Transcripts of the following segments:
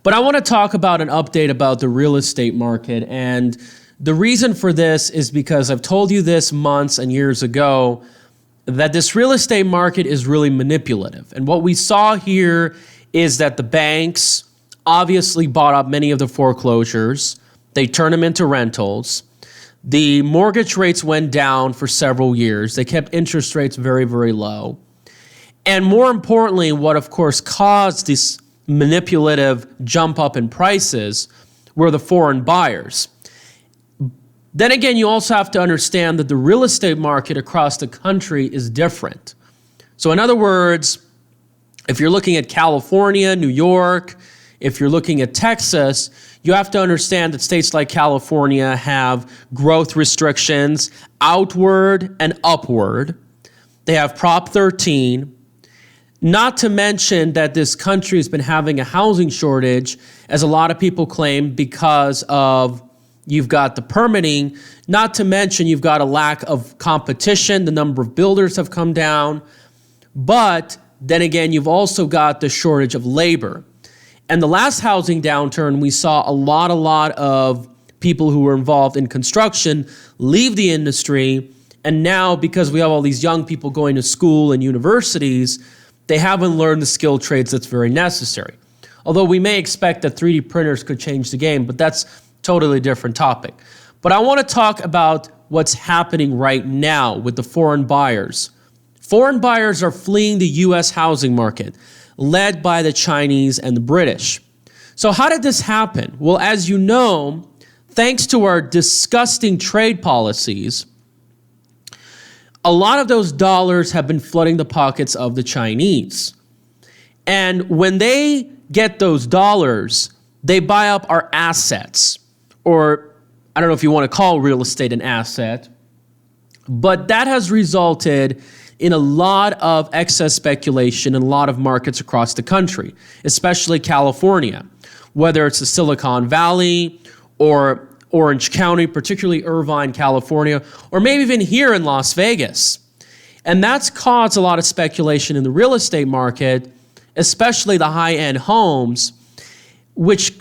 But I want to talk about an update about the real estate market. And the reason for this is because I've told you this months and years ago that this real estate market is really manipulative. And what we saw here is that the banks obviously bought up many of the foreclosures. They turned them into rentals. The mortgage rates went down for several years. They kept interest rates very, very low. And more importantly, what of course caused this manipulative jump up in prices were the foreign buyers. Then again, you also have to understand that the real estate market across the country is different. So in other words, if you're looking at California, New York, if you're looking at Texas, you have to understand that states like California have growth restrictions outward and upward. They have Prop 13. Not to mention that this country has been having a housing shortage, as a lot of people claim, because of you've got the permitting. Not to mention you've got a lack of competition. The number of builders have come down. But then again, you've also got the shortage of labor. And the last housing downturn, we saw a lot of people who were involved in construction leave the industry. And now, because we have all these young people going to school and universities, they haven't learned the skilled trades that's very necessary. Although we may expect that 3D printers could change the game, but that's totally different topic. But I want to talk about what's happening right now with the foreign buyers. Foreign buyers are fleeing the U.S. housing market, led by the Chinese and the British. So how did this happen? Well, as you know, thanks to our disgusting trade policies, a lot of those dollars have been flooding the pockets of the Chinese. And when they get those dollars, they buy up our assets, or I don't know if you want to call real estate an asset, but that has resulted in a lot of excess speculation in a lot of markets across the country, especially California, whether it's the Silicon Valley or Orange County, particularly Irvine, California, or maybe even here in Las Vegas. And that's caused a lot of speculation in the real estate market, especially the high-end homes, which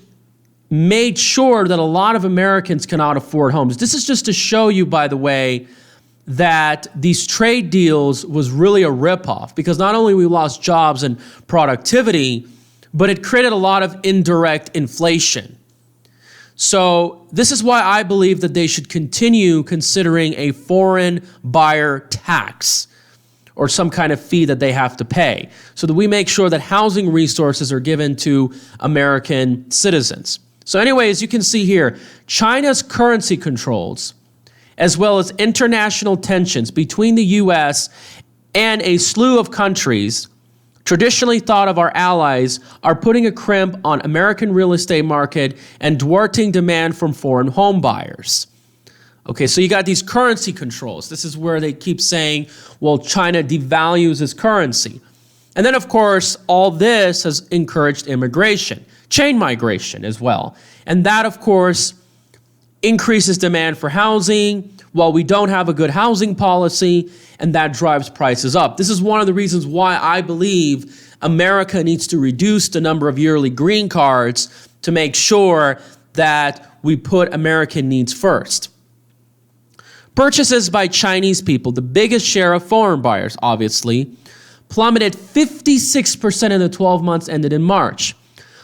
made sure that a lot of Americans cannot afford homes. This is just to show you, by the way, that these trade deals was really a ripoff, because not only we lost jobs and productivity, but it created a lot of indirect inflation. So this is why I believe that they should continue considering a foreign buyer tax or some kind of fee that they have to pay, so that we make sure that housing resources are given to American citizens. So anyway, as you can see here, China's currency controls, as well as international tensions between the U.S. and a slew of countries traditionally thought of our allies, are putting a crimp on American real estate market and thwarting demand from foreign home buyers. Okay, so you got these currency controls. This is where they keep saying, well, China devalues its currency. And then, of course, all this has encouraged immigration, chain migration as well. And that, of course, increases demand for housing while we don't have a good housing policy, and that drives prices up. This is one of the reasons why I believe America needs to reduce the number of yearly green cards to make sure that we put American needs first. Purchases by Chinese people, the biggest share of foreign buyers, obviously, plummeted 56% in the 12 months ended in March,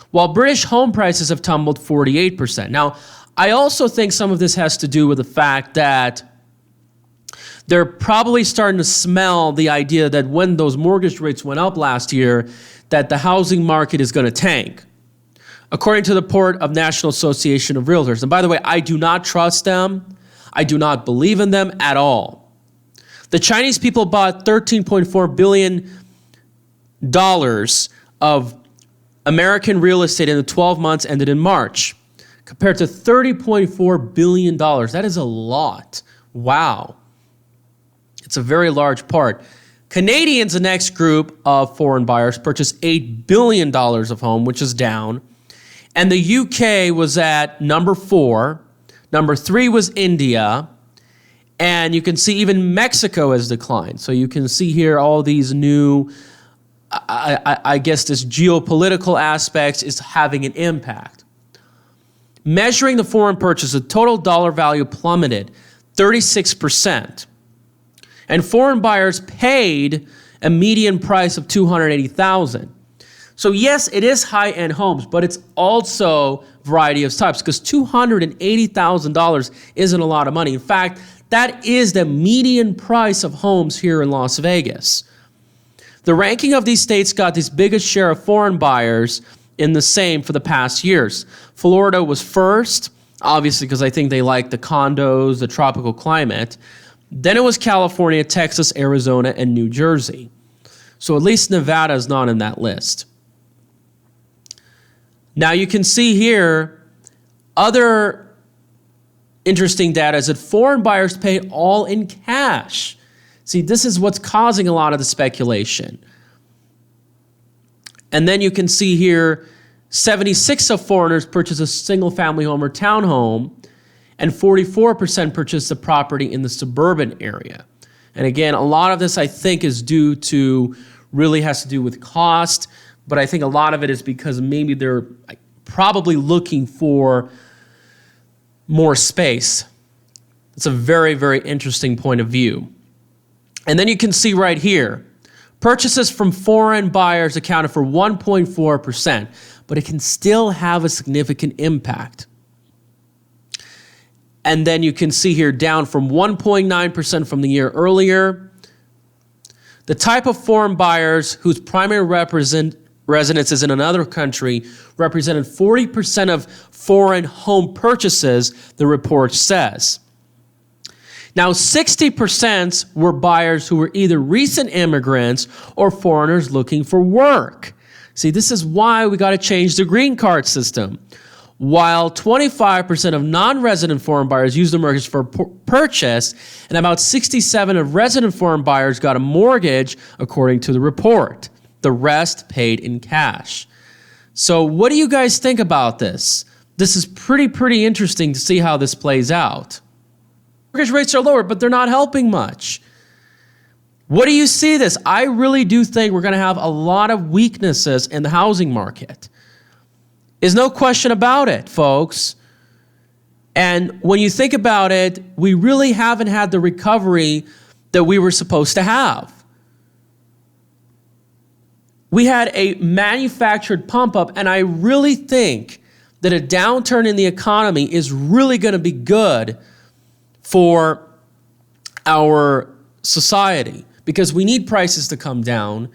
while British home prices have tumbled 48%. Now, I also think some of this has to do with the fact that they're probably starting to smell the idea that when those mortgage rates went up last year, that the housing market is going to tank. According to the report of National Association of Realtors, and by the way, I do not trust them. I do not believe in them at all. The Chinese people bought $13.4 billion of American real estate in the 12 months ended in March, compared to $30.4 billion. That is a lot. Wow. It's a very large part. Canadians, the next group of foreign buyers, purchased $8 billion of home, which is down. And the UK was at number 4. Number 3 was India. And you can see even Mexico has declined. So you can see here all these new I guess this geopolitical aspects is having an impact. Measuring the foreign purchase, the total dollar value plummeted 36%. And foreign buyers paid a median price of $280,000. So yes, it is high-end homes, but it's also variety of types, because $280,000 isn't a lot of money. In fact, that is the median price of homes here in Las Vegas. The ranking of these states got this biggest share of foreign buyers in the same for the past years. Florida was first, obviously because I think they like the condos, the tropical climate. Then it was California, Texas, Arizona, and New Jersey. So at least Nevada is not in that list. Now you can see here, other interesting data is that foreign buyers paid all in cash. See, this is what's causing a lot of the speculation. And then you can see here, 76 of foreigners purchased a single-family home or townhome, and 44% purchased the property in the suburban area. And again, a lot of this I think is really has to do with cost, but I think a lot of it is because maybe they're probably looking for more space. It's a very, very interesting point of view. And then you can see right here, purchases from foreign buyers accounted for 1.4%, but it can still have a significant impact. And then you can see here down from 1.9% from the year earlier. The type of foreign buyers whose primary residence is in another country represented 40% of foreign home purchases, the report says. Now, 60% were buyers who were either recent immigrants or foreigners looking for work. See, this is why we got to change the green card system. While 25% of non-resident foreign buyers used the mortgage for purchase, and about 67% of resident foreign buyers got a mortgage, according to the report. The rest paid in cash. So what do you guys think about this? This is pretty interesting to see how this plays out. Mortgage rates are lower, but they're not helping much. What do you see this? I really do think we're going to have a lot of weaknesses in the housing market. There's no question about it, folks. And when you think about it, we really haven't had the recovery that we were supposed to have. We had a manufactured pump up, and I really think that a downturn in the economy is really going to be good for our society, because we need prices to come down.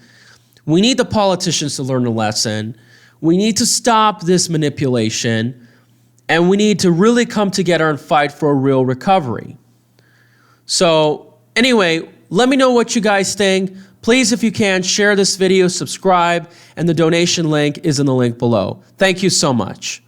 We need the politicians to learn a lesson. We need to stop this manipulation, and we need to really come together and fight for a real recovery. So anyway, let me know what you guys think. Please, if you can, share this video, subscribe, and the donation link is in the link below. Thank you so much.